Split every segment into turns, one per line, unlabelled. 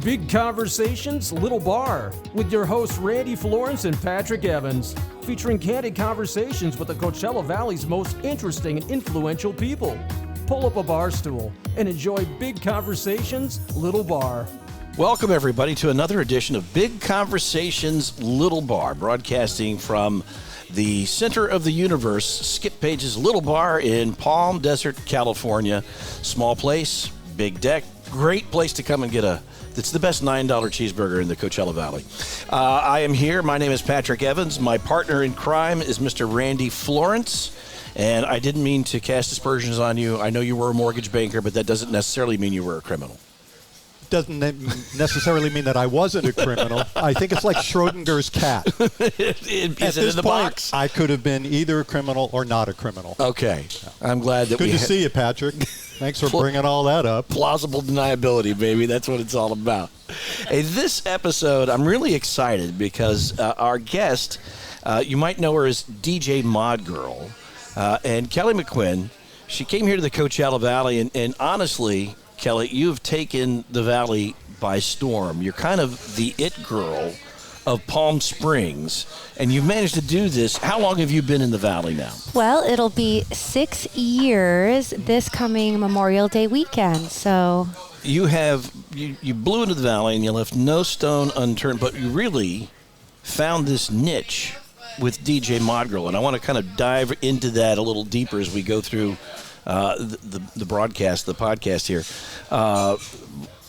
Big Conversations, Little Bar, with your hosts Randy Florence and Patrick Evans, featuring candid conversations with the Coachella Valley's most interesting and influential people. Pull up a bar stool and enjoy Big Conversations, Little Bar.
Welcome, everybody, to another edition of Big Conversations, Little Bar, broadcasting from the center of the universe, Skip Page's Little Bar in Palm Desert, California. Small place, big deck, great place to come and get it's the best $9 cheeseburger in the Coachella Valley. I am here. My name is Patrick Evans. My partner in crime is Mr. Randy Florence. And I didn't mean to cast aspersions on you. I know you were a mortgage banker, but that doesn't necessarily mean you were a criminal.
Doesn't necessarily mean that I wasn't a criminal. I think it's like Schrodinger's cat. At this point,
box?
I could have been either a criminal or not a criminal.
Okay. I'm glad that
Good to see you, Patrick. Thanks for bringing all that up.
Plausible deniability, baby. That's what it's all about. Hey, this episode, I'm really excited because our guest, you might know her as DJ Mod Girl, and Kellee McQuinn. She came here to the Coachella Valley, and honestly, Kellee, you've taken the Valley by storm. You're kind of the it girl of Palm Springs, and you've managed to do this. How long have you been in the Valley now?
Well, it'll be 6 years this coming Memorial Day weekend, so...
You blew into the Valley, and you left no stone unturned, but you really found this niche with DJ Mod Girl, and I want to kind of dive into that a little deeper as we go through the broadcast, the podcast here.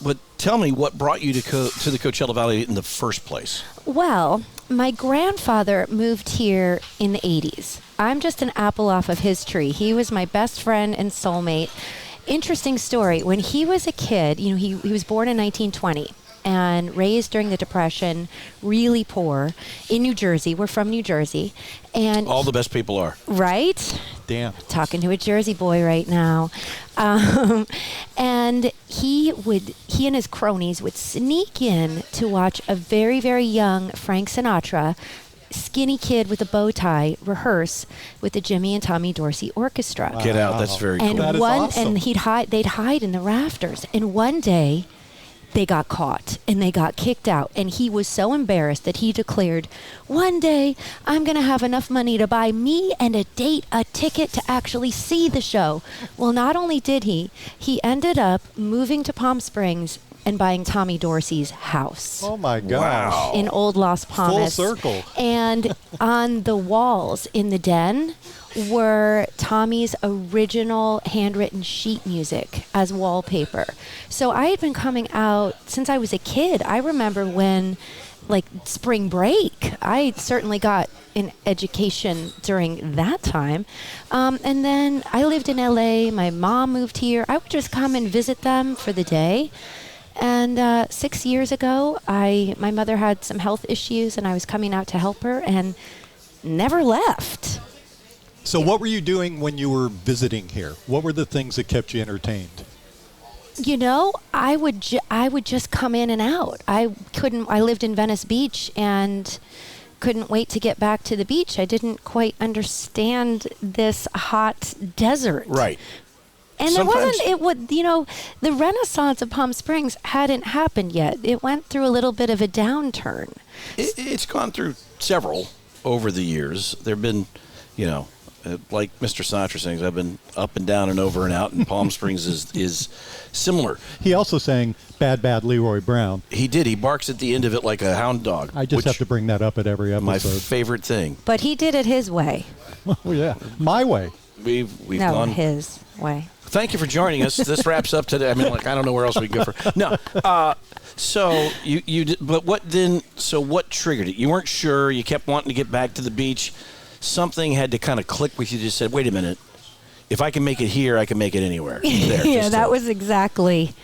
But tell me, what brought you to the Coachella Valley in the first place?
Well, my grandfather moved here in the 80s. I'm just an apple off of his tree. He was my best friend and soulmate. Interesting story. When he was a kid, he was born in 1920. And raised during the Depression, really poor, in New Jersey. We're from New Jersey. And
all the best people are.
Right?
Damn.
Talking to a Jersey boy right now. And he and his cronies would sneak in to watch a very, very young Frank Sinatra, skinny kid with a bow tie, rehearse with the Jimmy and Tommy Dorsey Orchestra.
Get out. That's very cool.
That is awesome.
And they'd hide in the rafters. And one day, they got caught and they got kicked out, and he was so embarrassed that he declared, one day I'm going to have enough money to buy me and a ticket to actually see the show. Well, not only did he
ended
up moving to Palm Springs and buying Tommy Dorsey's house.
Oh my gosh.
Wow.
In Old Las Palmas.
Full circle.
And on the walls in the den were Tommy's original handwritten sheet music as wallpaper. So I had been coming out since I was a kid. I remember when, like, spring break, I certainly got an education during that time. And then I lived in LA. My mom moved here. I would just come and visit them for the day. And 6 years ago, my mother had some health issues, and I was coming out to help her and never left.
So what were you doing when you were visiting here? What were the things that kept you entertained?
I would just come in and out. I lived in Venice Beach and couldn't wait to get back to the beach. I didn't quite understand this hot desert.
Right.
And the Renaissance of Palm Springs hadn't happened yet. It went through a little bit of a downturn.
It's gone through several over the years. There have been, like Mr. Sinatra sings, I've been up and down and over and out, and Palm Springs is similar.
He also sang Bad, Bad Leroy Brown.
He did. He barks at the end of it like a hound dog.
I just have to bring that up at every episode.
My favorite thing.
But he did it his way.
Oh, yeah. My way.
We've gone
his way.
Thank you for joining us. This wraps up today. I mean, I don't know where else we go for. No. So you did, but what then? So what triggered it? You weren't sure. You kept wanting to get back to the beach. Something had to kind of click with you. Just said, wait a minute. If I can make it here, I can make it anywhere.
Yeah, that was exactly.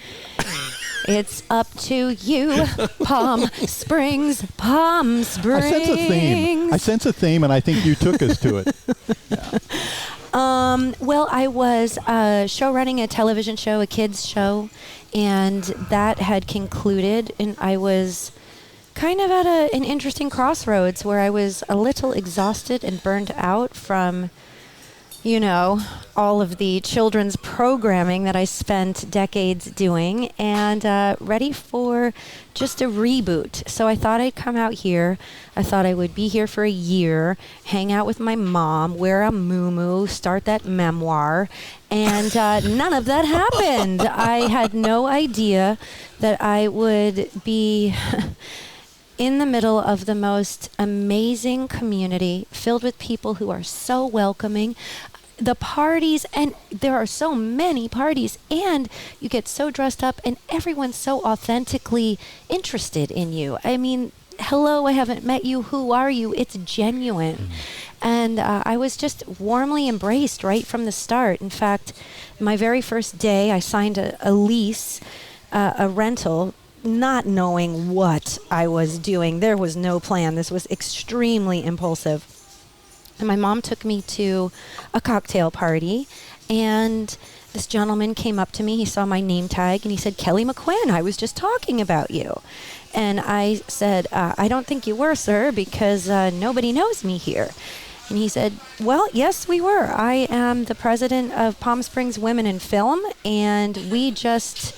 It's up to you, Palm Springs, Palm Springs.
I sense a theme, and I think you took us to it.
Yeah. Well, I was running a television show, a kids show, and that had concluded, and I was kind of at an interesting crossroads where I was a little exhausted and burned out from you know, all of the children's programming that I spent decades doing, and ready for just a reboot. So I thought I'd come out here. I thought I would be here for a year, hang out with my mom, wear a muumuu, start that memoir, and none of that happened. I had no idea that I would be in the middle of the most amazing community, filled with people who are so welcoming. The parties, and there are so many parties, and you get so dressed up, and everyone's so authentically interested in you. I mean, hello, I haven't met you. Who are you? It's genuine. And I was just warmly embraced right from the start. In fact, my very first day, I signed a lease, a rental, not knowing what I was doing. There was no plan. This was extremely impulsive. And my mom took me to a cocktail party, and this gentleman came up to me. He saw my name tag, and he said, "Kellee McQuinn, I was just talking about you." And I said, "I don't think you were, sir, because nobody knows me here." And he said, "Well, yes, we were. I am the president of Palm Springs Women in Film, and we just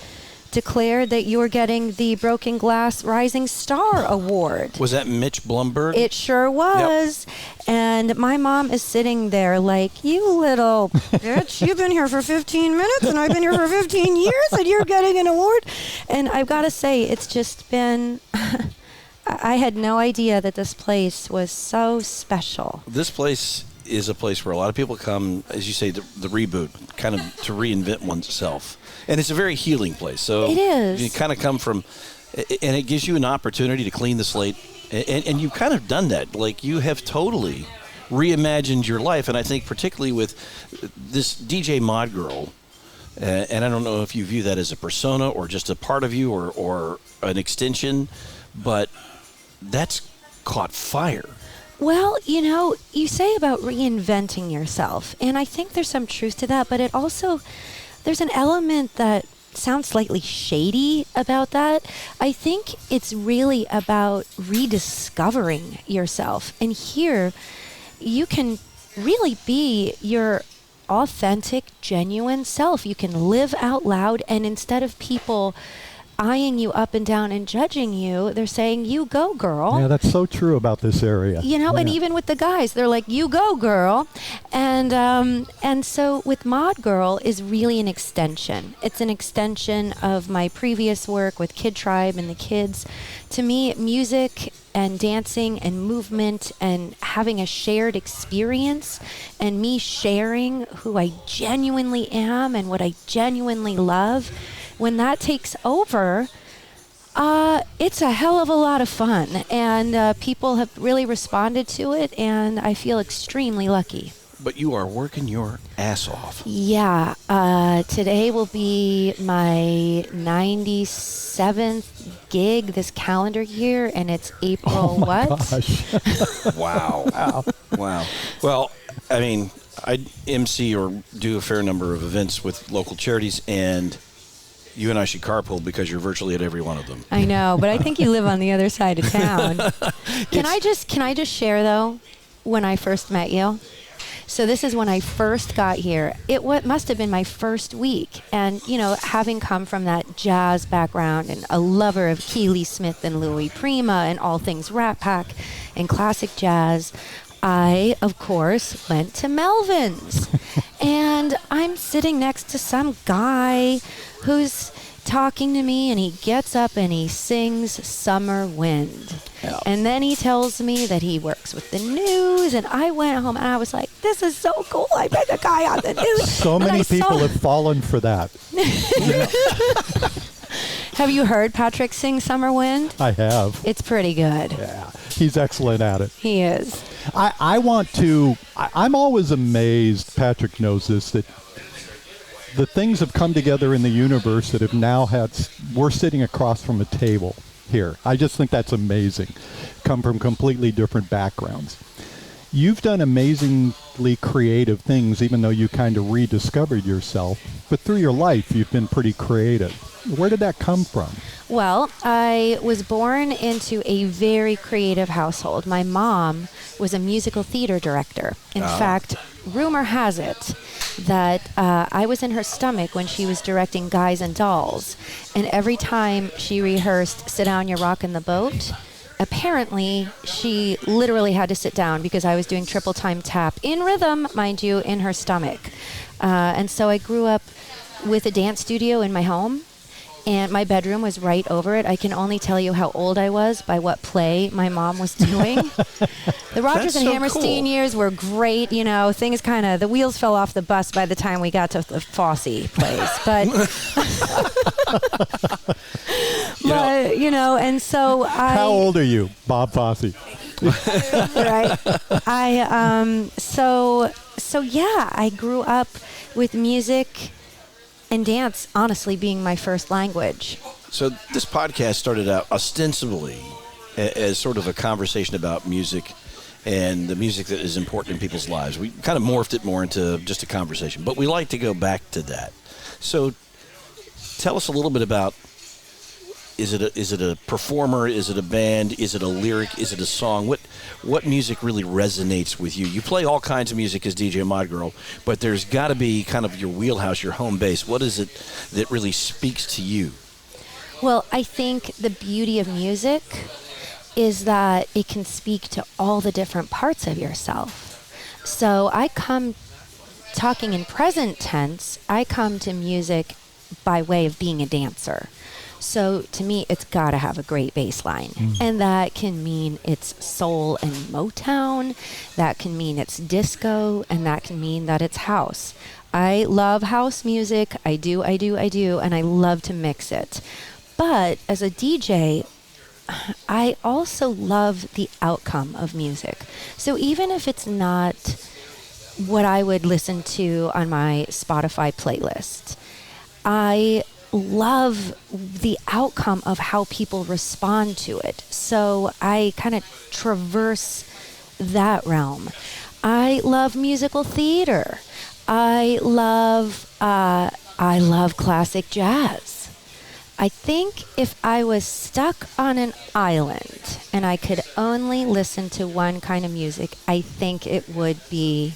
declared that you were getting the Broken Glass Rising Star Award."
Was that Mitch Blumberg?
It sure was. Yep. And my mom is sitting there like, "You little bitch, you've been here for 15 minutes and I've been here for 15 years and you're getting an award." And I've got to say, it's just been, I had no idea that this place was so special.
This place is a place where a lot of people come, as you say, the reboot, kind of to reinvent oneself. And it's a very healing place. So
it is.
You kind of come from, and it gives you an opportunity to clean the slate. And you've kind of done that. Like, you have totally reimagined your life. And I think particularly with this DJ Mod Girl, and I don't know if you view that as a persona or just a part of you or an extension, but that's caught fire.
Well, you know, you say about reinventing yourself, and I think there's some truth to that, but it also, there's an element that sounds slightly shady about that. I think it's really about rediscovering yourself. And here, you can really be your authentic, genuine self. You can live out loud, and instead of people eyeing you up and down and judging you, they're saying, "You go, girl."
Yeah, that's so true about this area.
You know,
yeah.
And even with the guys, they're like, "You go, girl." And so with Mod Girl is really an extension. It's an extension of my previous work with KidTribe and the kids. To me, music and dancing and movement and having a shared experience and me sharing who I genuinely am and what I genuinely love, when that takes over, it's a hell of a lot of fun. And people have really responded to it, and I feel extremely lucky.
But you are working your ass off.
Yeah. Today will be my 97th gig this calendar year, and it's April
Gosh.
Wow. Wow. Well, I mean, I MC or do a fair number of events with local charities, and you and I should carpool because you're virtually at every one of them.
I know, but I think you live on the other side of town. Can I just share, though, when I first met you? So this is when I first got here. It must have been my first week. And, you know, having come from that jazz background and a lover of Keeley Smith and Louis Prima and all things Rat Pack and classic jazz, I, of course, went to Melvin's. And I'm sitting next to some guy who's talking to me, and he gets up and he sings Summer Wind. Yep. And then he tells me that he works with the news, and I went home and I was like, this is so cool. I met the guy on the news.
So many people have fallen for that.
Yeah.
Have
you heard Patrick sing Summer Wind?
I have.
It's pretty good.
Yeah, he's excellent at it.
He is.
I'm always amazed, Patrick knows this, that the things have come together in the universe that have now we're sitting across from a table here. I just think that's amazing. Come from completely different backgrounds. You've done amazingly creative things, even though you kind of rediscovered yourself. But through your life, you've been pretty creative. Where did that come from?
Well, I was born into a very creative household. My mom was a musical theater director. In fact, rumor has it that I was in her stomach when she was directing Guys and Dolls. And every time she rehearsed Sit Down, You're Rockin' the Boat, apparently she literally had to sit down because I was doing triple time tap in rhythm, mind you, in her stomach. And so I grew up with a dance studio in my home, and my bedroom was right over it. I can only tell you how old I was by what play my mom was doing. The Rodgers
That's
and
so
Hammerstein
cool.
years were great. You know, things kind of, the wheels fell off the bus by the time we got to the Fosse plays. But, and so
How old are you, Bob Fosse?
right. So yeah, I grew up with music and dance, honestly, being my first language.
So this podcast started out ostensibly as sort of a conversation about music and the music that is important in people's lives. We kind of morphed it more into just a conversation, but we like to go back to that. So tell us a little bit about, is it a performer? Is it a band? Is it a lyric? Is it a song? What music really resonates with you? You play all kinds of music as DJ Mod Girl, but there's got to be kind of your wheelhouse, your home base. What is it that really speaks to you?
Well, I think the beauty of music is that it can speak to all the different parts of yourself. So I come, talking in present tense, I come to music by way of being a dancer. So to me, it's got to have a great bass line. And that can mean it's soul and Motown. That can mean it's disco. And that can mean that it's house. I love house music. I do. And I love to mix it. But as a DJ, I also love the outcome of music. So even if it's not what I would listen to on my Spotify playlist, I love the outcome of how people respond to it. So I kind of traverse that realm. I love musical theater. I love classic jazz. I think if I was stuck on an island and I could only listen to one kind of music, I think it would be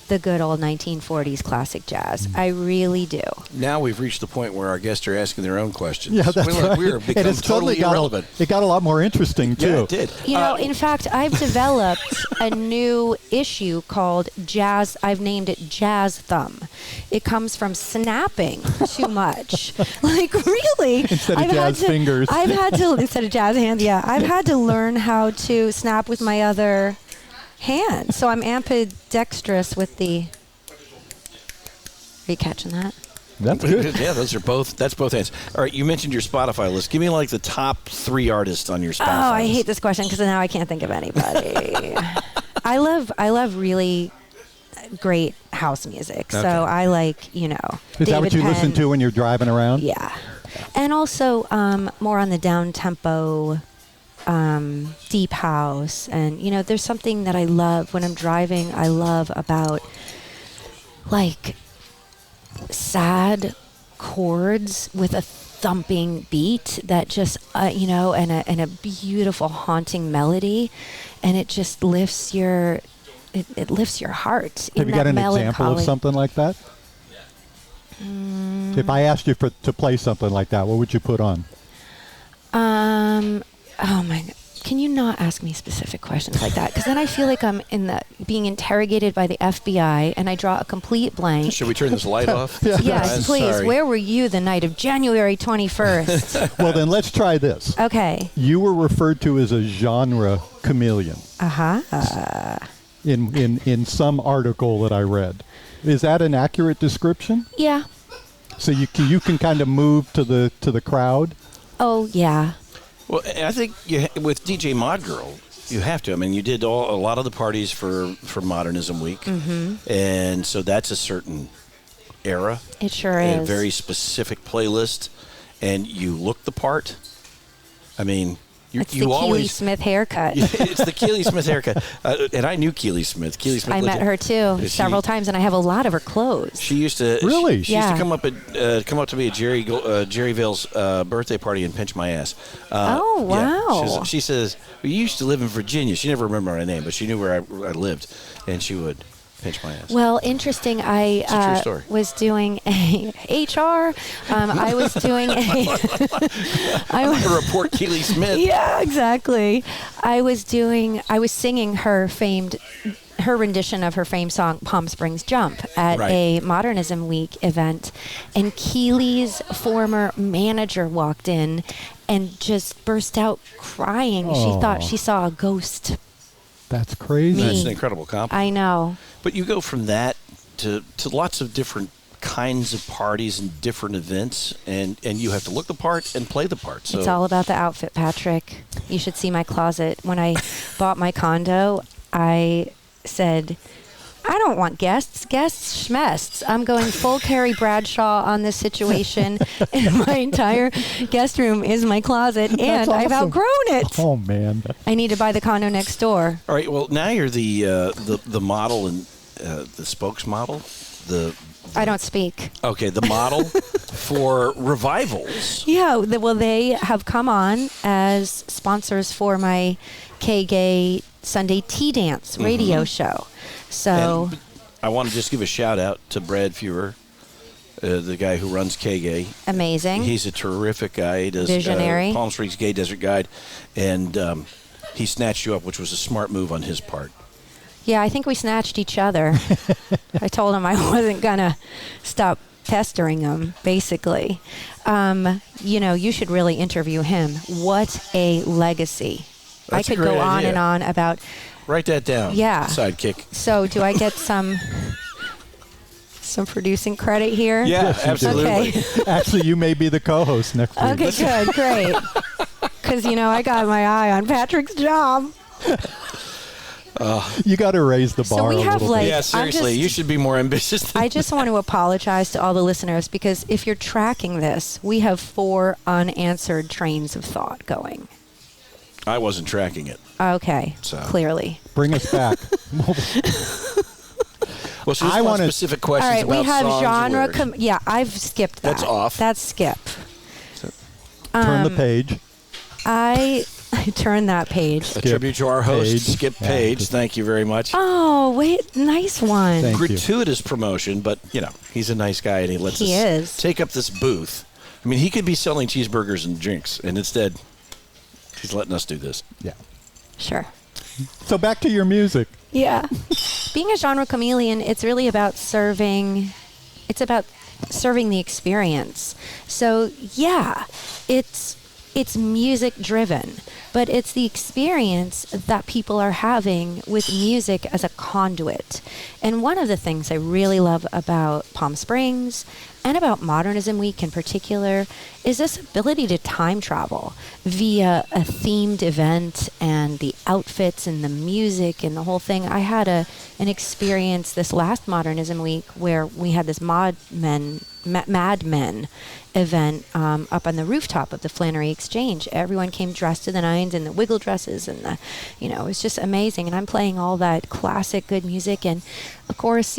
the good old 1940s classic jazz. I really do.
Now we've reached the point where our guests are asking their own questions.
Yeah, that's right.
We're
And
become
it's
totally irrelevant.
It got a lot more interesting, too.
Yeah, it did.
You know, in fact, I've developed a new issue called Jazz. I've named it Jazz Thumb. It comes from snapping too much. Like, really?
Instead of jazz fingers.
I've had to, instead of jazz hands, yeah. I've had to learn how to snap with my other hand. So I'm ambidextrous with the... Are you catching that?
That's good.
Yeah, that's both hands. All right, you mentioned your Spotify list. Give me like the top 3 artists on your Spotify
Oh, I
list.
hate this question because now I can't think of anybody. I love really great house music.
Okay.
So I like,
Is
David
that what you
Penn.
listen to when you're driving around?
Yeah. And also more on the down-tempo, deep house. And, there's something that I love when I'm driving. I love about, like, sad chords with a thumping beat that just, and a beautiful haunting melody. And it just lifts your... It lifts your heart.
Have you got an example of something like that? If I asked you to play something like that, what would you put on?
Oh my God. Can you not ask me specific questions like that? Because then I feel like I'm being interrogated by the FBI and I draw a complete blank.
Should we turn this light off?
Yes,
I'm
please.
sorry.
Where were you the night of January 21st?
Well, then let's try this.
Okay.
You were referred to as a genre chameleon
Uh-huh.
in some article that I read. Is that an accurate description?
Yeah.
So you can kind of move to the crowd?
Oh, yeah.
Well, I think with DJ Mod Girl, you have to. I mean, you did a lot of the parties for Modernism Week, and so that's a certain era.
It sure
A
is.
very specific playlist, and you look the part. I mean,
It's
you
the
always
Keely Smith haircut.
it's the Keely Smith haircut, and I knew Keely Smith. Keely Smith.
I met her too several times, and I have a lot of her clothes.
She used to
Really?
She used
Yeah.
to come up to me at Jerry Vale's birthday party and pinch my ass.
Oh, wow.
Yeah. She says, "We used to live in Virginia." She never remembered my name, but she knew where I lived, and she would pinch my ass.
Well, interesting.
It's a true
I
story.
was doing a HR. I was doing a.
I'm going to report Kellee Smith.
Yeah, exactly. I was singing her rendition of her famed song Palm Springs Jump at
Right.
a Modernism Week event, and Kellee's former manager walked in and just burst out crying. She
Oh.
thought she saw a ghost.
That's crazy.
That's an incredible compliment.
I know.
But you go from that to lots of different kinds of parties and different events, and you have to look the part and play the part. So
It's all about the outfit, Patrick. You should see my closet. When I bought my condo, I said, I don't want guests. Guests schmests. I'm going full Carrie Bradshaw on this situation, and my entire guest room is my closet, and
That's
I've
awesome.
outgrown it.
Oh man.
I need to buy the condo next door.
all right. Well, now you're the model and the spokesmodel.
I don't speak.
The model for revivals.
Yeah, well, they have come on as sponsors for my K-Gay Sunday Tea Dance radio show. So
And I want to just give a shout out to Brad Fewer, the guy who runs K-Gay.
amazing.
He's a terrific guy. He does
Visionary.
Palm Springs Gay Desert Guide, and he snatched you up, which was a smart move on his part.
Yeah, I think we snatched each other. I told him I wasn't going to stop pestering him, basically. You should really interview him. What a legacy.
That's
I
a
could go
great
on
idea.
and on about.
Write that down.
Yeah.
Sidekick.
So, do I get some producing credit here?
Yeah,
Yes, you do.
absolutely.
Okay.
Actually, you may be the co-host next week.
Okay, good, great. Because, I got my eye on Patrick's job.
You got to raise the bar
So we
a
have,
little
like-
bit.
Yeah, seriously, you should be more ambitious than
I just want to apologize to all the listeners, because if you're tracking this, we have 4 unanswered trains of thought going.
I wasn't tracking it.
Okay,
So.
clearly.
Bring us back.
Well, she
I
just wants
wanna-
specific questions
All right,
about
we have
songs
genre.
and lyrics.
Yeah, I've skipped that.
That's off.
That's skip.
Turn the page.
I turn that page.
A tribute to our host,
Page.
Skip
Yeah.
Page. Thank you very much.
Oh, wait, nice one.
Thank you.
Gratuitous promotion, but, he's a nice guy, and he lets
He
us
is.
take up this booth. I mean, he could be selling cheeseburgers and drinks, and instead, he's letting us do this.
Yeah.
Sure.
So back to your music.
Yeah. Being a genre chameleon, it's really about serving. It's about serving the experience. So yeah, it's music driven, but it's the experience that people are having with music as a conduit. And one of the things I really love about Palm Springs and about Modernism Week in particular is this ability to time travel via a themed event and the outfits and the music and the whole thing. I had an experience this last Modernism Week where we had this Mad Men event up on the rooftop of the Flannery Exchange. Everyone came dressed to the nines in the wiggle dresses, and it was just amazing. And I'm playing all that classic good music, and of course,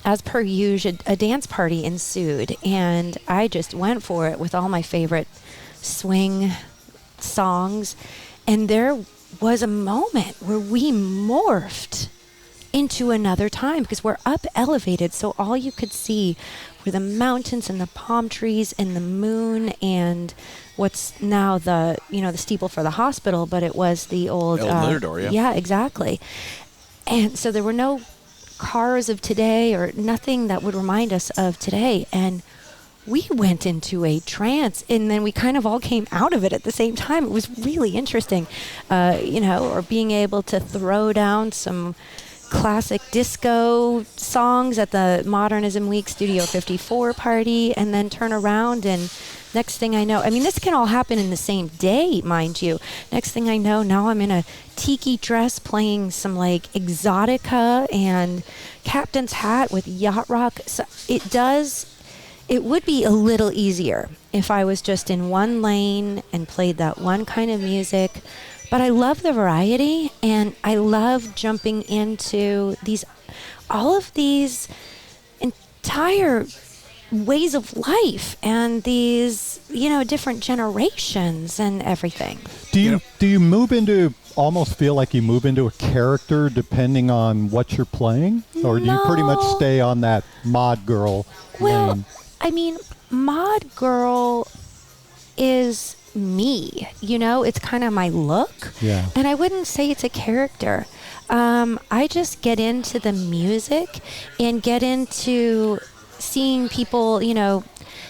as per usual, a dance party ensued, and I just went for it with all my favorite swing songs. And there was a moment where we morphed into another time because we're up elevated, so all you could see were the mountains and the palm trees and the moon and what's now the steeple for the hospital, but it was the old
El Mirador, yeah.
Yeah, exactly. And so there were no cars of today or nothing that would remind us of today, and we went into a trance, and then we kind of all came out of it at the same time. It was really interesting, or being able to throw down some classic disco songs at the Modernism Week Studio 54 party, and then turn around, and next thing I know, this can all happen in the same day, mind you. Next thing I know, now I'm in a tiki dress playing some like exotica and Captain's Hat with yacht rock. So it would be a little easier if I was just in one lane and played that one kind of music. But I love the variety, and I love jumping into all of these entire ways of life and these, different generations and everything.
Do you move into almost feel like you move into a character depending on what you're playing? Or do you pretty much
No.
stay on that mod girl
Well,
lane?
I mean, mod girl is me, it's kind of my look.
Yeah.
And I wouldn't say it's a character. I just get into the music and get into seeing people,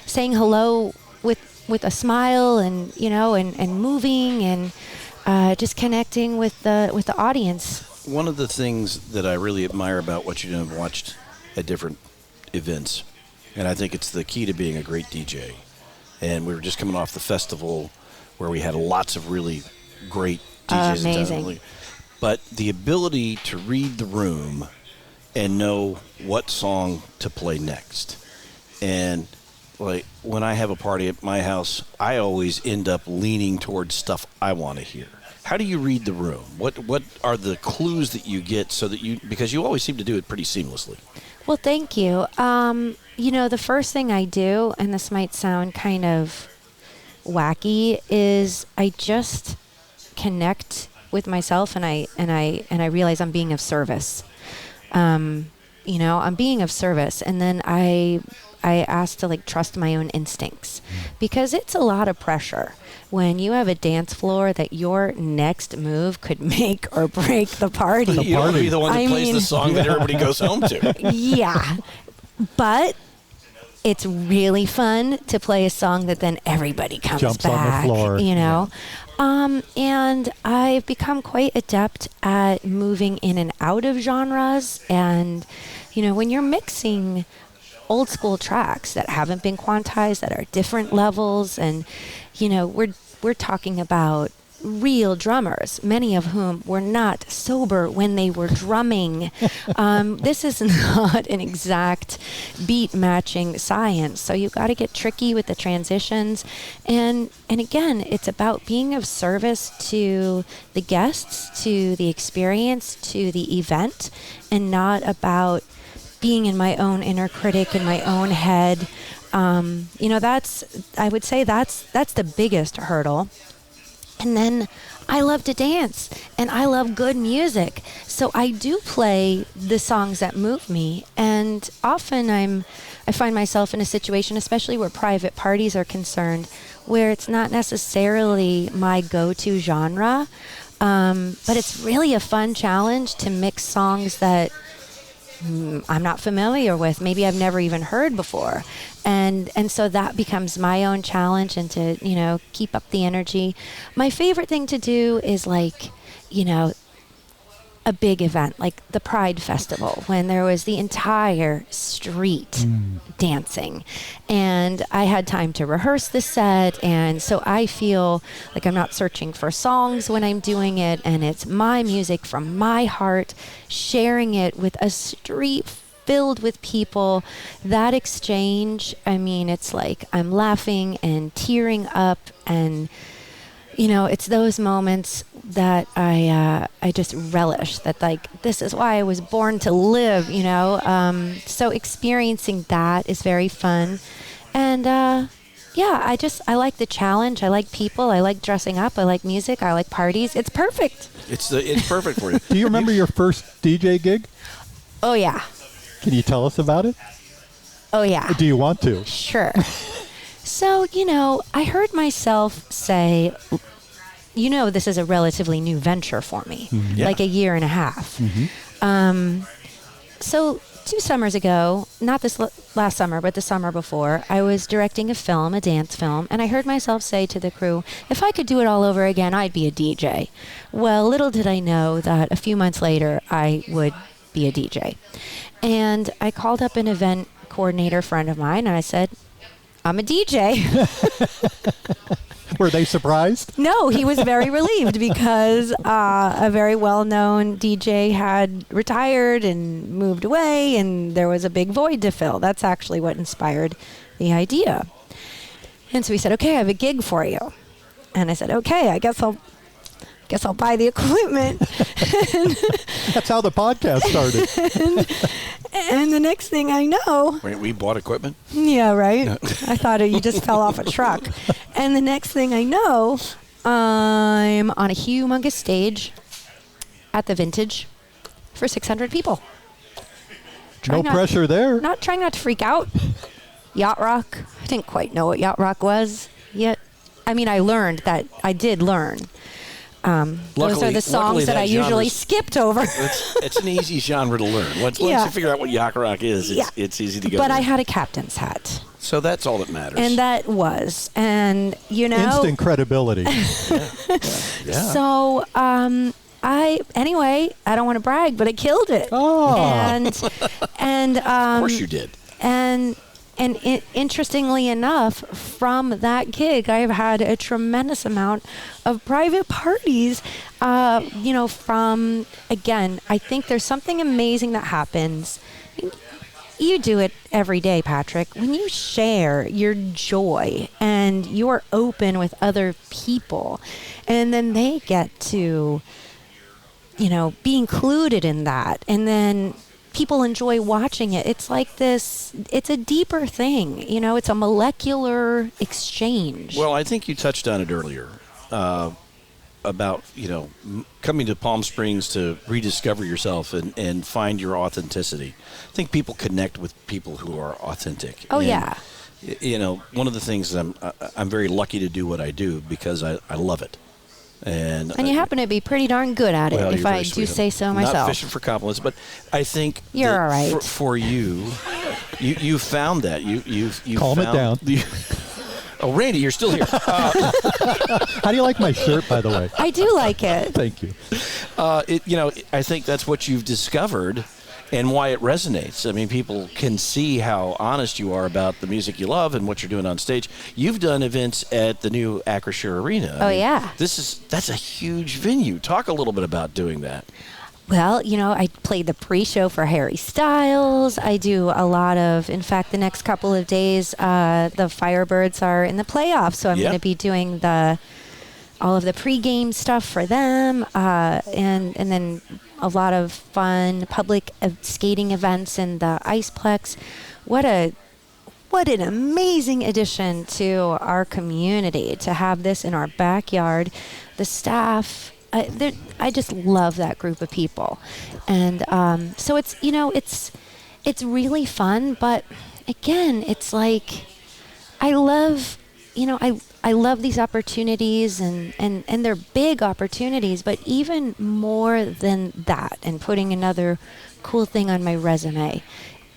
saying hello with a smile and, and moving and just connecting with the audience.
One of the things that I really admire about what you do and watched at different events, and I think it's the key to being a great DJ. And we were just coming off the festival where we had lots of really great DJs.
Amazing.
But the ability to read the room and know what song to play next. And like when I have a party at my house, I always end up leaning towards stuff I want to hear. How do you read the room? What are the clues that you get so that because you always seem to do it pretty seamlessly?
Well, thank you. The first thing I do, and this might sound kind of wacky, is I just connect with myself, and I realize I'm being of service. I'm being of service, and then I ask to trust my own instincts, because it's a lot of pressure when you have a dance floor that your next move could make or break the party.
You don't want to be the one that plays the song that everybody goes home to.
Yeah, but it's really fun to play a song that then everybody comes
Jumps
back,
on the floor.
And I've become quite adept at moving in and out of genres. And, when you're mixing old school tracks that haven't been quantized, that are different levels, and, we're talking about real drummers, many of whom were not sober when they were drumming. This is not an exact beat matching science, so you've got to get tricky with the transitions. And again, it's about being of service to the guests, to the experience, to the event, and not about being in my own inner critic, in my own head. I would say that's the biggest hurdle. And then I love to dance, and I love good music. So I do play the songs that move me. And often I find myself in a situation, especially where private parties are concerned, where it's not necessarily my go-to genre. But it's really a fun challenge to mix songs that I'm not familiar with, maybe I've never even heard before. And so that becomes my own challenge, and to, keep up the energy. My favorite thing to do is a big event like the Pride Festival, when there was the entire street dancing, and I had time to rehearse the set, and so I feel like I'm not searching for songs when I'm doing it, and it's my music from my heart, sharing it with a street filled with people. That exchange, it's like I'm laughing and tearing up, and it's those moments that I just relish, that this is why I was born to live, so experiencing that is very fun. And I like the challenge. I like people. I like dressing up. I like music. I like parties. It's perfect.
It's perfect for you.
Do you remember your first DJ gig?
Oh, yeah.
Can you tell us about it?
Oh, yeah.
Do you want to?
Sure. So, I heard myself say, this is a relatively new venture for me, like a year and a half. So 2 summers ago, not this last summer, but the summer before, I was directing a dance film, and I heard myself say to the crew, if I could do it all over again, I'd be a DJ. Well, little did I know that a few months later, I would be a DJ. And I called up an event coordinator friend of mine, and I said, I'm a DJ.
Were they surprised?
No, he was very relieved, because a very well-known DJ had retired and moved away, and there was a big void to fill. That's actually what inspired the idea. And so he said, okay, I have a gig for you. And I said, okay, I guess I'll buy the equipment.
That's how the podcast started.
And the next thing I know...
Wait, we bought equipment?
Yeah, right? I thought you just fell off a truck. And the next thing I know, I'm on a humongous stage at the Vintage for 600 people.
No pressure there.
Trying not to freak out. Yacht rock. I didn't quite know what yacht rock was yet. I mean, I did learn. Those are the songs that I usually skipped over.
It's an easy genre to learn. Once you figure out what yacht rock is, it's easy to go.
But
there.
I had a captain's hat.
So that's all that matters.
And that was. And,
instant credibility.
Yeah.
So, I don't want to brag, but I killed it.
Oh.
Of course you did.
And interestingly enough, from that gig, I've had a tremendous amount of private parties, from, again, I think there's something amazing that happens. You do it every day, Patrick. When you share your joy and you're open with other people, and then they get to, be included in that, and then people enjoy watching it. It's like this, it's a deeper thing, it's a molecular exchange.
Well, I think you touched on it earlier about, coming to Palm Springs to rediscover yourself and find your authenticity. I think people connect with people who are authentic.
Oh,
and,
yeah.
One of the things I'm very lucky to do what I do because I love it. And
you happen to be pretty darn good at it, if I do say so myself.
Not fishing for compliments, but I think
you're all right.
For you found that you
calm it down.
Oh, Randy, you're still here.
How do you like my shirt, by the way?
I do like it.
Thank you.
I think that's what you've discovered. And why it resonates. I mean, people can see how honest you are about the music you love and what you're doing on stage. You've done events at the new Acrisure Arena.
Yeah.
That's a huge venue. Talk a little bit about doing that.
Well, I played the pre-show for Harry Styles. I do a lot of, in fact, the next couple of days, the Firebirds are in the playoffs, so I'm going to be doing all of the pre-game stuff for them, and then a lot of fun public skating events in the Iceplex. What an amazing addition to our community to have this in our backyard. The staff, I just love that group of people, and so it's it's really fun. But again, it's like I love these opportunities and they're big opportunities, but even more than that, and putting another cool thing on my resume,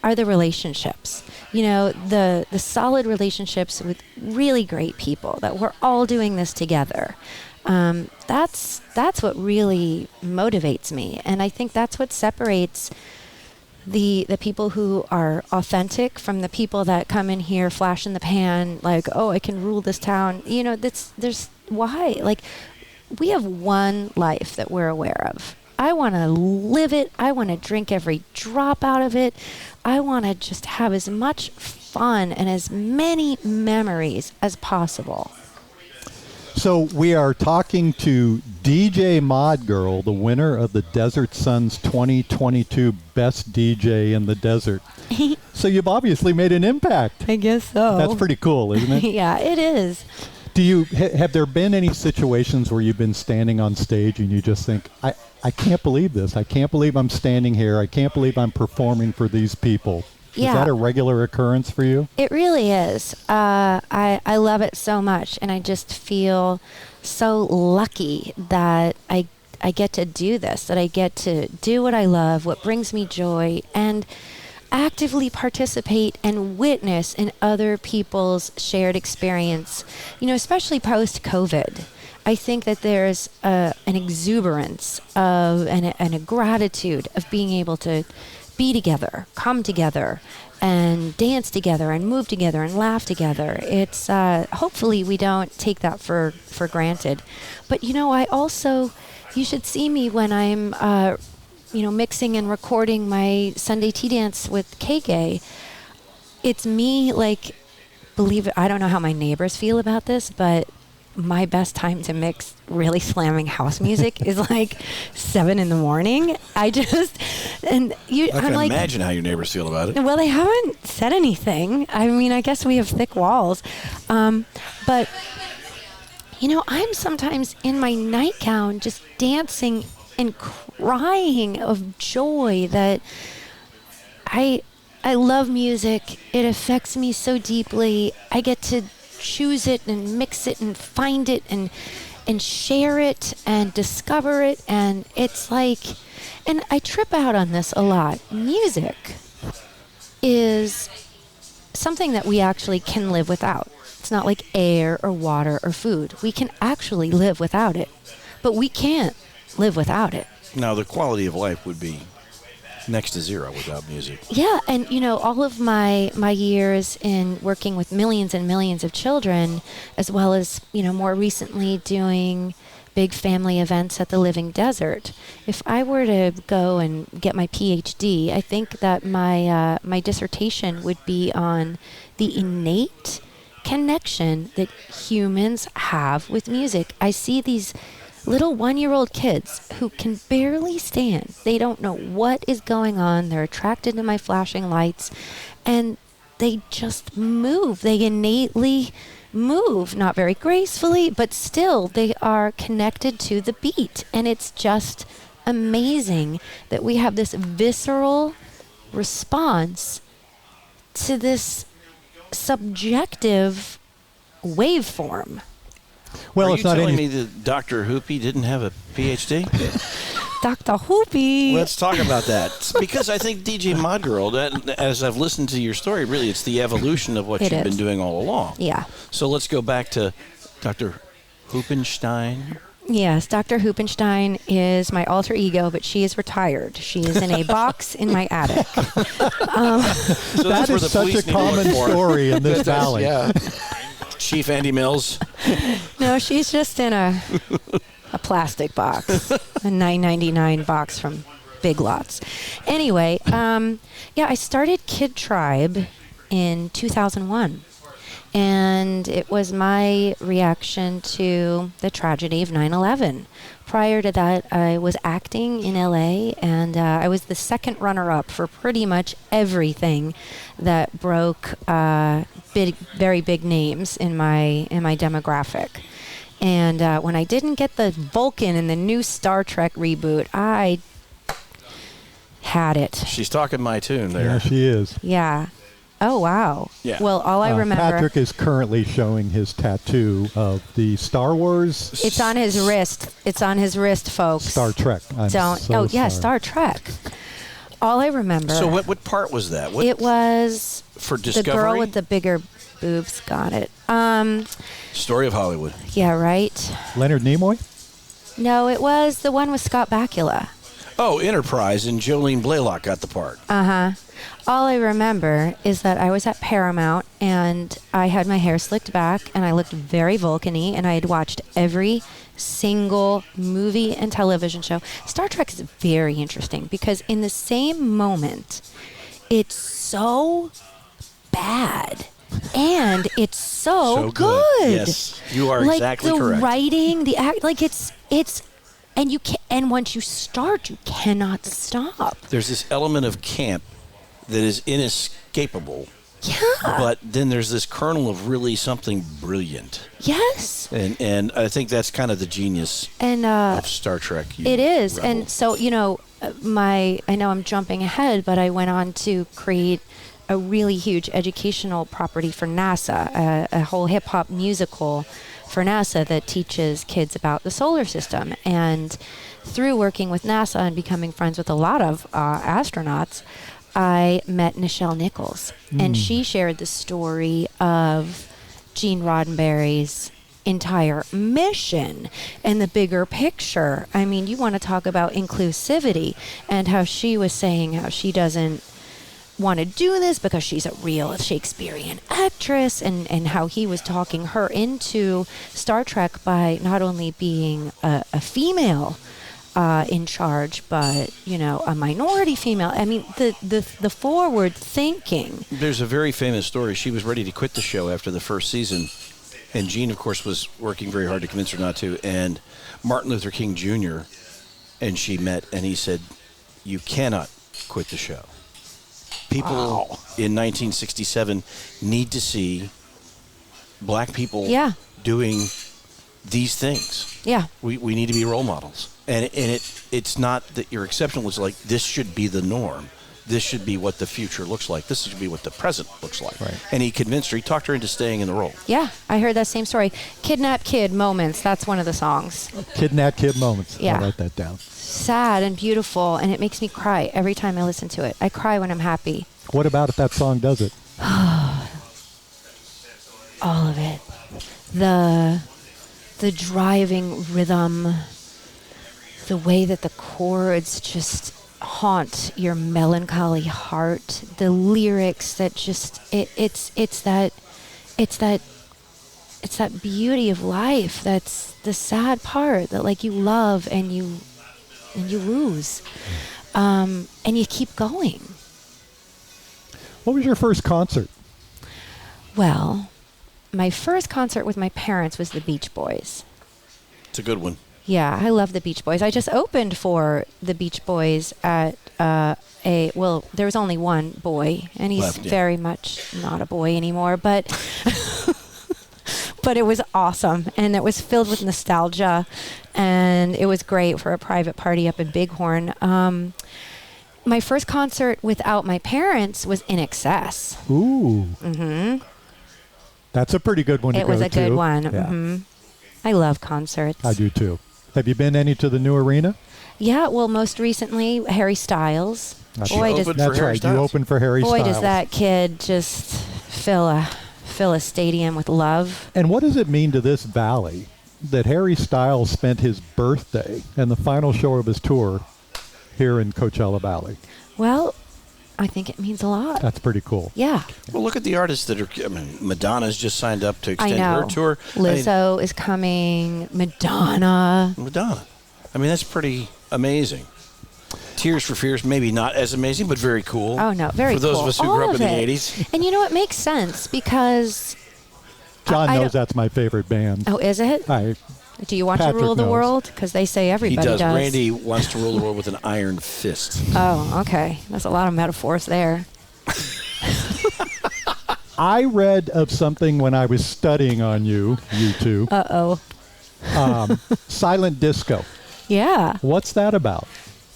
are the relationships. The solid relationships with really great people that we're all doing this together. That's what really motivates me. And I think that's what separates the people who are authentic from the people that come in here flash in the pan, like, oh, I can rule this town. There's why? Like, we have one life that we're aware of. I want to live it. I want to drink every drop out of it. I want to just have as much fun and as many memories as possible.
So we are talking to DJ Mod Girl, the winner of the Desert Sun's 2022 Best DJ in the Desert. So you've obviously made an impact.
I guess so.
That's pretty cool, isn't it?
Yeah, it is.
Have there been any situations where you've been standing on stage and you just think, I can't believe this. I can't believe I'm standing here. I can't believe I'm performing for these people.
Yeah.
Is that a regular occurrence for you?
It really is. I love it so much, and I just feel so lucky that I get to do this, that I get to do what I love, what brings me joy, and actively participate and witness in other people's shared experience, especially post-COVID. I think that there's an exuberance of and a gratitude of being able to be together, come together, and dance together, and move together, and laugh together. It's hopefully we don't take that for granted. But I also, you should see me when I'm mixing and recording my Sunday tea dance with KK. It's me, like, believe it, I don't know how my neighbors feel about this, but my best time to mix really slamming house music is like 7 a.m. I can
imagine how your neighbors feel about it.
Well, they haven't said anything. I mean, I guess we have thick walls. But I'm sometimes in my nightgown just dancing and crying of joy that I love music. It affects me so deeply. I get to choose it and mix it and find it and share it and discover it. And it's like, and I trip out on this a lot. Music is something that we actually can live without. It's not like air or water or food. We can actually live without it, but we can't live without it.
Now, the quality of life would be next to zero without music.
Yeah, and all of my years in working with millions and millions of children, as well as, more recently doing big family events at the Living Desert. If I were to go and get my PhD, I think that my dissertation would be on the innate connection that humans have with music. I see these little 1-year-old kids who can barely stand. They don't know what is going on. They're attracted to my flashing lights, and they just move. They innately move, not very gracefully, but still they are connected to the beat. And it's just amazing that we have this visceral response to this subjective waveform.
Well,
Are
it's
you
not
telling
any.
me that Dr. Hoopy didn't have a PhD?
Dr. Hoopy.
Let's talk about that. Because I think DJ Mod Girl, as I've listened to your story, really it's the evolution of what you've been doing all along.
Yeah.
So let's go back to Dr. Hoopenstein.
Yes, Dr. Hoopenstein is my alter ego, but she is retired. She is in a box in my attic.
So
That is such a common story in this valley.
Yeah. Chief Andy Mills.
No, she's just in a plastic box, a $9.99 box from Big Lots. Anyway, I started KidTribe in 2001. And it was my reaction to the tragedy of 9/11. Prior to that, I was acting in LA, and I was the second runner-up for pretty much everything that broke very big names in my demographic. And when I didn't get the Vulcan in the new Star Trek reboot, I had it.
She's talking my tune there.
Yeah, she is.
Yeah. Oh, wow.
Yeah.
Well, all I remember...
Patrick is currently showing his tattoo of the Star Wars...
It's on his wrist. It's on his wrist, folks.
Star Trek.
Yeah, Star Trek. All I remember...
So what part was that?
It was...
For Discovery?
The girl with the bigger boobs. Got it.
Story of Hollywood.
Yeah, right.
Leonard Nimoy?
No, it was the one with Scott Bakula.
Oh, Enterprise, and Jolene Blaylock got the part.
Uh-huh. All I remember is that I was at Paramount, and I had my hair slicked back, and I looked very Vulcan-y, and I had watched every single movie and television show. Star Trek is very interesting, because in the same moment, it's so bad, and it's so good.
Yes, you are exactly correct.
Like the writing, the act, like it's... And you can, and once you start, you cannot stop.
There's this element of camp that is inescapable.
Yeah.
But then there's this kernel of really something brilliant.
Yes.
And I think that's kind of the genius of Star Trek.
It is.
rebel.
And so, I know I'm jumping ahead, but I went on to create a really huge educational property for NASA, a whole hip-hop musical for NASA that teaches kids about the solar system. And through working with NASA and becoming friends with a lot of astronauts, I met Nichelle Nichols. And she shared the story of Gene Roddenberry's entire mission and the bigger picture. I mean, you want to talk about inclusivity, and how she was saying how she doesn't want to do this because she's a real Shakespearean actress, and how he was talking her into Star Trek by not only being a female in charge, but a minority female. I mean, the forward thinking.
There's a very famous story. She was ready to quit the show after the first season, and Gene, of course, was working very hard to convince her not to. And Martin Luther King Jr. and she met, and he said, "You cannot quit the show. People in 1967 need to see black people doing these things.
Yeah.
We need to be role models. And it's not that you're exceptional. It's like, this should be the norm. This should be what the future looks like. This should be what the present looks like.
Right.
And he convinced her. He talked her into staying in the role.
Yeah, I heard that same story. Kidnap Kid Moments, that's one of the songs.
Kidnap Kid Moments.
Yeah.
I'll write that down.
Sad and beautiful, and it makes me cry every time I listen to it. I cry when I'm happy.
What about if that song does it?
All of it. The driving rhythm, the way that the chords just haunt your melancholy heart, the lyrics that just it's that beauty of life. That's the sad part, that like you love and you lose, and you keep going.
What was your first concert?
Well, my first concert with my parents was the Beach Boys.
It's a good one.
Yeah, I love the Beach Boys. I just opened for the Beach Boys at there was only one boy, and he's
Left, yeah.
very much not a boy anymore, but but it was awesome, and it was filled with nostalgia, and it was great for a private party up in Bighorn. My first concert without my parents was In Excess.
Ooh. Mm-hmm. That's a pretty good one to go to.
It was a good one.
Yeah.
Mm-hmm. I love concerts.
I do too. Have you been any to the new arena?
Yeah, well, most recently, Harry Styles.
That's
You opened for
That's
Harry
right.
Styles.
You opened for Harry
Boy,
Styles.
does that kid just fill a stadium with love.
And what does it mean to this valley that Harry Styles spent his birthday and the final show of his tour here in Coachella Valley?
Well, I think it means a lot.
That's pretty cool.
Yeah,
Well, look at the artists that are. I mean, Madonna's just signed up to
I
extend
know.
her tour.
Lizzo is coming. Madonna.
Madonna. I mean, that's pretty amazing. Tears for Fears, maybe not as amazing, but very cool.
Oh, no, very
For those
cool.
of us who
All
grew up
of
in the
it.
80s.
And you know, it makes sense because...
John
I
knows
don't-
that's my favorite band.
Oh, is it?
Do
you want
Patrick
to rule the
knows.
world? Because they say
He
everybody
does.
does.
Randy wants to rule the world with an iron fist.
Oh, okay. That's a lot of metaphors there.
I read of something when I was studying on you two.
Uh-oh.
Silent disco.
Yeah.
What's that about?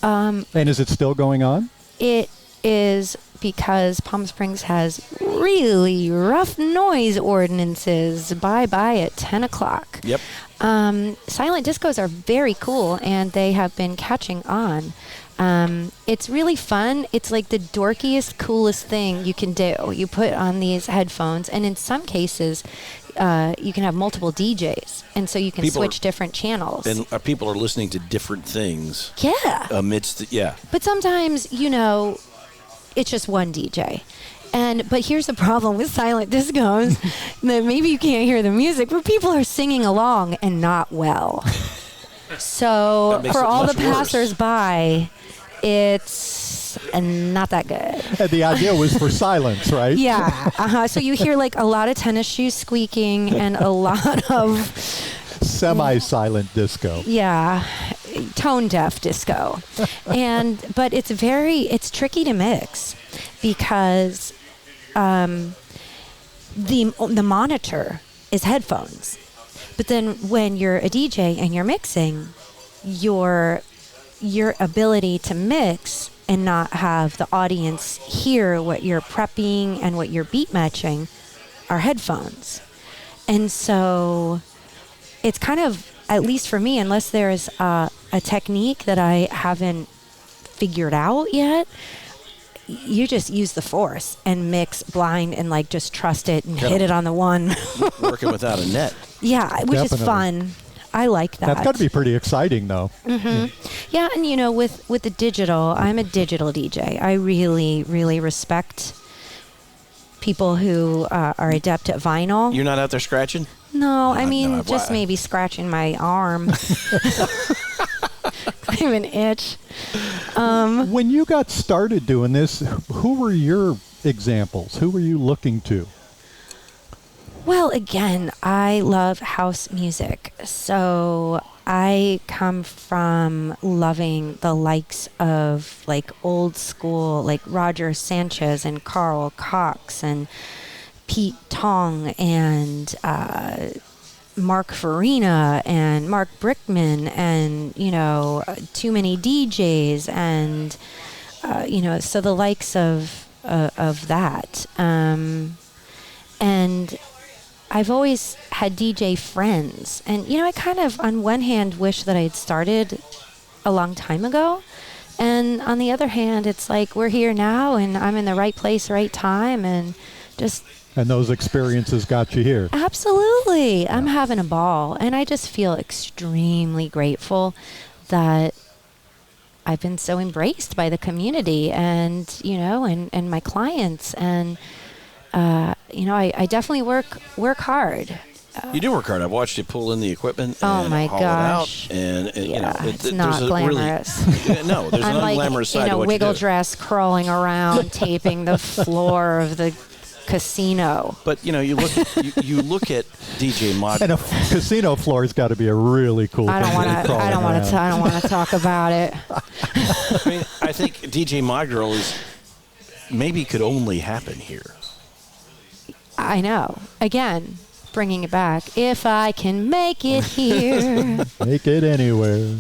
And is it still going on?
It is because Palm Springs has really rough noise ordinances. Bye-bye at 10 o'clock.
Yep.
Silent discos are very cool, and they have been catching on. It's really fun. It's like the dorkiest, coolest thing you can do. You put on these headphones, and in some cases, you can have multiple DJs, and so you can switch different channels.
And people are listening to different things.
Yeah.
Yeah.
But sometimes, it's just one DJ. But here's the problem with silent discos, that maybe you can't hear the music, but people are singing along and not well. So
That makes
for
it
all the
much worse.
passers-by, it's not that good.
And the idea was for silence, right?
Yeah. So you hear like a lot of tennis shoes squeaking and a lot of
Semi-silent disco.
tone deaf disco. But it's tricky to mix because the monitor is headphones. But then when you're a DJ and you're mixing, your ability to mix and not have the audience hear what you're prepping and what you're beat matching are headphones. And so it's kind of, at least for me, unless there's a technique that I haven't figured out yet, you just use the force and mix blind and like just trust it and hit it on the one.
Working without a net.
Yeah, which is
Definitely.
fun. I like that.
That's got to be pretty exciting, though.
Yeah, and with the digital, I'm a digital DJ. I really, really respect people who are adept at vinyl.
You're not out there scratching?
No, I mean,
no,
just
why?
maybe scratching my arm. I have an itch.
When you got started doing this, who were your examples? Who were you looking to?
Well, again, I love house music. So I come from loving the likes of like old school, like Roger Sanchez and Carl Cox and Pete Tong and Mark Farina and Mark Brickman and, too many DJs and, so the likes of that. And I've always had DJ friends. And, I kind of, on one hand, wish that I had started a long time ago. And on the other hand, it's like we're here now and I'm in the right place, right time, and just...
And those experiences got you here.
Absolutely. I'm having a ball. And I just feel extremely grateful that I've been so embraced by the community and, and my clients. And, I definitely work hard.
You do work hard. I've watched you pull in the equipment
oh
and
my
haul
gosh.
it out. And
it's not glamorous.
No, there's
I'm
an
like
unglamorous side
in
to
a
what
wiggle
you do.
dress crawling around, taping the floor of the casino.
But, you look at DJ Mod.
And a casino floor's got to be a really cool
I
thing.
don't want to talk about it.
I mean, I think DJ Mod Girl maybe could only happen here.
I know. Again, bringing it back. If I can make it here.
Make it anywhere.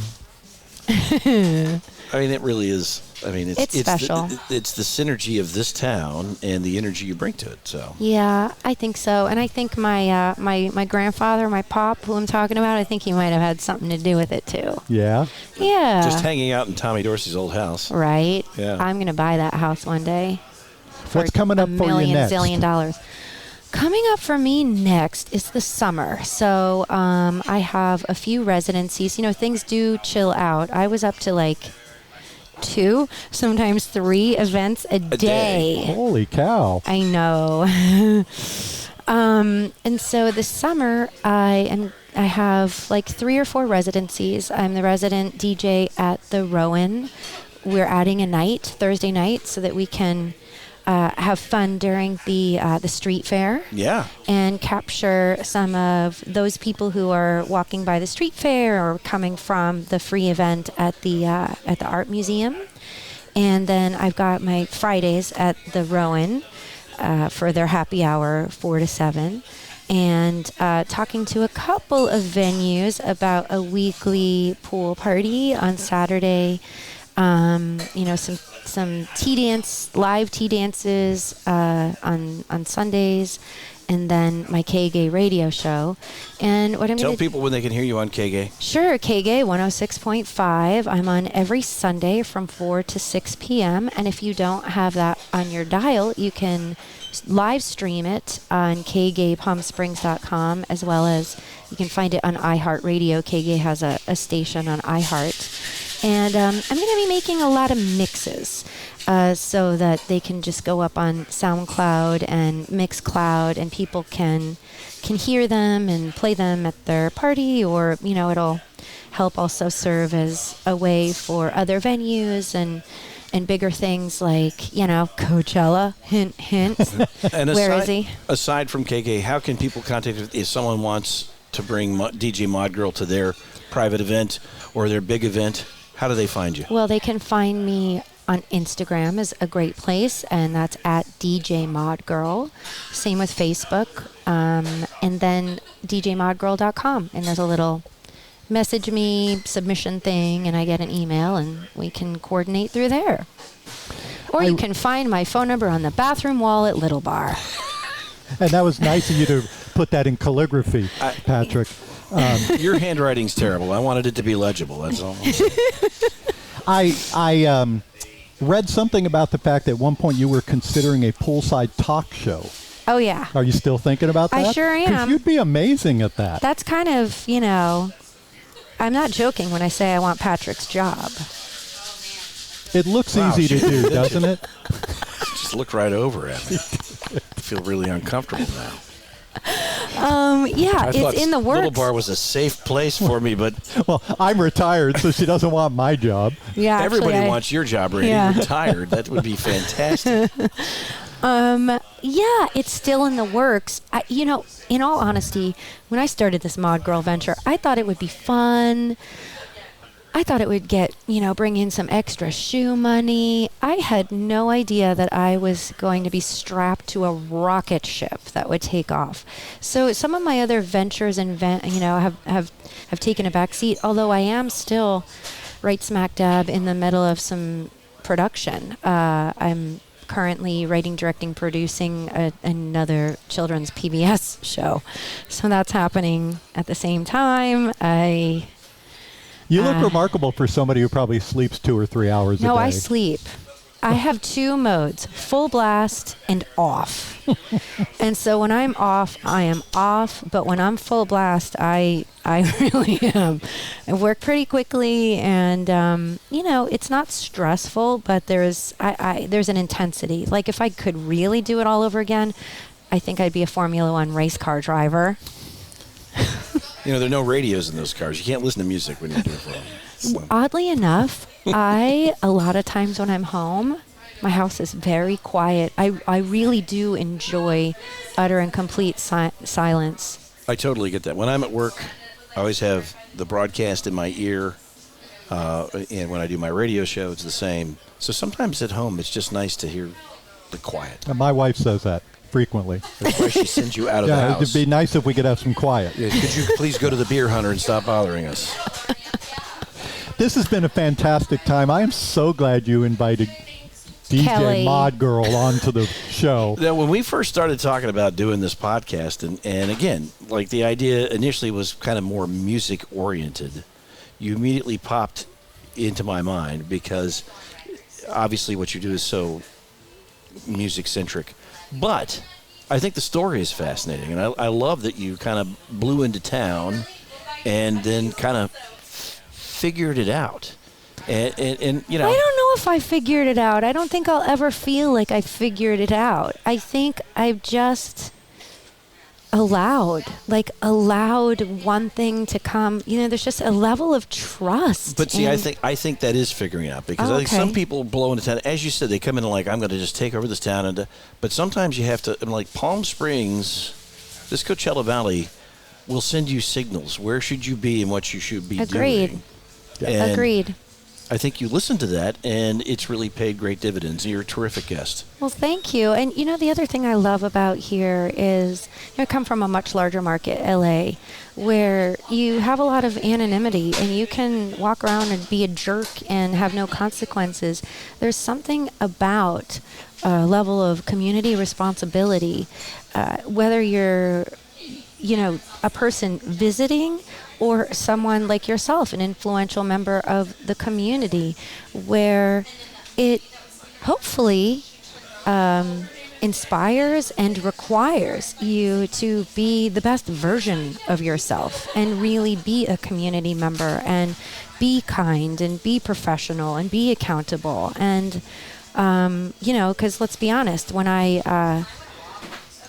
I mean, it really is. I mean, it's
special.
It's the synergy of this town and the energy you bring to it. So
yeah, I think so. And I think my my grandfather, my pop, who I'm talking about, I think he might have had something to do with it too.
Yeah?
Yeah.
just hanging out in Tommy Dorsey's old house.
Right?
Yeah.
I'm going to buy that house one day.
What's coming up for you next?
$1 million, $1 zillion. Coming up for me next is the summer. So I have a few residencies. Things do chill out. I was up to like 2, sometimes 3 events a day.
Holy cow.
I know. And so this summer I have like 3 or 4 residencies. I'm the resident DJ at the Rowan. We're adding a night, Thursday night, so that we can have fun during the street fair.
Yeah.
And capture some of those people who are walking by the street fair or coming from the free event at the art museum. And then I've got my Fridays at the Rowan for their happy hour, 4 to 7. And talking to a couple of venues about a weekly pool party on Saturday. Some live tea dances on Sundays, and then my KGay radio show. And what I'm
Tell people when they can hear you on KGay.
Sure, KGay 106.5. I'm on every Sunday from 4 to 6 p.m. And if you don't have that on your dial, you can live stream it on kgaypalmsprings.com, as well as you can find it on iHeartRadio. KGay has a station on iHeart. And I'm going to be making a lot of mixes so that they can just go up on SoundCloud and Mixcloud, and people can hear them and play them at their party, or, it'll help also serve as a way for other venues and bigger things like, Coachella, hint, hint.
And
Where is he?
Aside from KGay, how can people contact you if someone wants to bring DJ Mod Girl to their private event or their big event? How do they find you?
Well, they can find me on Instagram is a great place, and that's at DJ Mod Girl. Same with Facebook, and then djmodgirl.com, and there's a little message me submission thing, and I get an email, and we can coordinate through there. Or you can find my phone number on the bathroom wall at Little Bar.
And that was nice of you to put that in calligraphy, Patrick.
Your handwriting's terrible. I wanted it to be legible, that's all.
I read something about the fact that at one point you were considering a poolside talk show.
Oh, yeah.
Are you still thinking about that?
I sure am.
'Cause you'd be amazing at that.
That's kind of, I'm not joking when I say I want Patrick's job.
It looks easy to do, doesn't it?
Just look right over at me. I feel really uncomfortable now.
Yeah, it's in the works.
Little Bar was a safe place for me, but
Well, I'm retired, so she doesn't want my job.
Yeah,
everybody wants your job, Randy.
Yeah.
You're retired. That would be fantastic.
Yeah, it's still in the works. In all honesty, when I started this Mod Girl venture, I thought it would be fun. I thought it would bring in some extra shoe money. I had no idea that I was going to be strapped to a rocket ship that would take off. So some of my other ventures have taken a back seat, although I am still right smack dab in the middle of some production. I'm currently writing, directing, producing another children's PBS show. So that's happening at the same time.
You look remarkable for somebody who probably sleeps 2 or 3 hours a day.
No, I sleep. I have 2 modes, full blast and off. And so when I'm off, I am off. But when I'm full blast, I really am. I work pretty quickly, and it's not stressful, but there's an intensity. Like if I could really do it all over again, I think I'd be a Formula One race car driver.
There are no radios in those cars. You can't listen to music when you're doing it. So.
Oddly enough, a lot of times when I'm home, my house is very quiet. I really do enjoy utter and complete silence.
I totally get that. When I'm at work, I always have the broadcast in my ear. And when I do my radio show, it's the same. So sometimes at home, it's just nice to hear the quiet.
And my wife says that frequently.
That's why she sends you out of the house.
It'd be nice if we could have some quiet.
Yeah, could you please go to the beer hunter and stop bothering us?
This has been a fantastic time. I am so glad you invited DJ
Kellee.
Mod Girl onto the show.
Now, when we first started talking about doing this podcast, and again, like the idea initially was kind of more music-oriented, you immediately popped into my mind because obviously what you do is so music-centric. But I think the story is fascinating, and I love that you kind of blew into town and then kind of figured it out. And
I don't know if I figured it out. I don't think I'll ever feel like I figured it out. I think I've just allowed one thing to come. There's just a level of trust.
But see, I think that is figuring out because I think some people blow into town. As you said, they come in and like, I'm going to just take over this town. But sometimes you have to, like Palm Springs, this Coachella Valley will send you signals. Where should you be and what you should be doing. And
Agreed.
I think you listen to that, and it's really paid great dividends. You're a terrific guest.
Well, thank you. And, the other thing I love about here is I come from a much larger market, L.A., where you have a lot of anonymity, and you can walk around and be a jerk and have no consequences. There's something about a level of community responsibility, whether you're, a person visiting or someone like yourself, an influential member of the community, where it hopefully inspires and requires you to be the best version of yourself and really be a community member and be kind and be professional and be accountable. And, because let's be honest, when I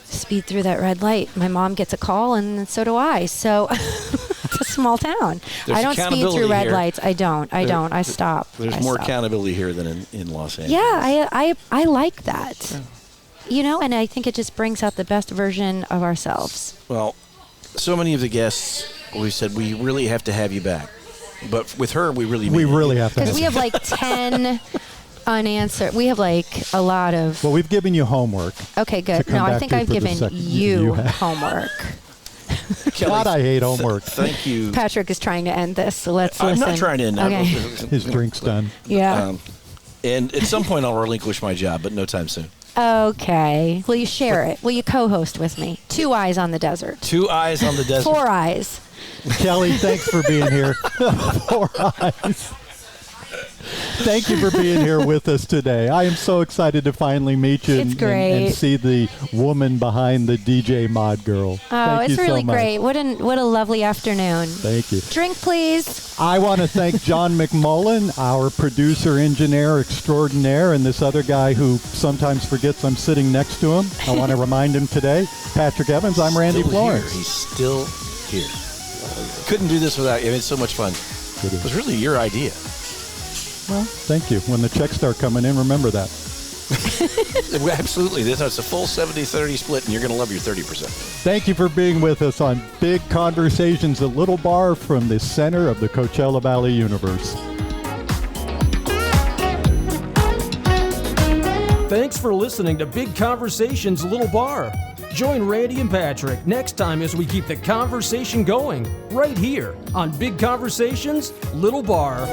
speed through that red light, my mom gets a call and so do I. So it's a small town.
There's
I don't speed through red lights. I don't. I stop.
There's more accountability here than in Los Angeles.
Yeah, I like that. Yeah. And I think it just brings out the best version of ourselves.
Well, so many of the guests, we've said we really have to have you back. But with her, we really
have to.
Because we have like 10 unanswered. We have like a lot of.
Well, we've given you homework.
Okay, good. No, I think I've given you homework.
Kellee,
God, I hate homework.
Thank you.
Patrick is trying to end this, so let's listen.
I'm not trying to end that.
Okay.
His drink's done.
Yeah.
And at some point, I'll relinquish my job, but no time soon.
Okay. Will you share it? Will you co-host with me? 2 eyes on the desert.
2 eyes on the desert.
4 eyes.
Kellee, thanks for being here. 4 eyes. Thank you for being here with us today. I am so excited to finally meet you and see the woman behind the DJ Mod Girl.
Oh, it's really great. What a lovely afternoon.
Thank you.
Drink, please.
I want to thank John McMullen, our producer, engineer extraordinaire, and this other guy who sometimes forgets I'm sitting next to him. I want to remind him today. Patrick Evans, I'm Randy Florence.
He's still here. Couldn't do this without you. It's so much fun. It was really your idea.
Well, thank you. When the checks start coming in, remember that.
Absolutely. It's a full 70-30 split, and you're going to love your 30%.
Thank you for being with us on Big Conversations at Little Bar from the center of the Coachella Valley universe.
Thanks for listening to Big Conversations Little Bar. Join Randy and Patrick next time as we keep the conversation going right here on Big Conversations Little Bar.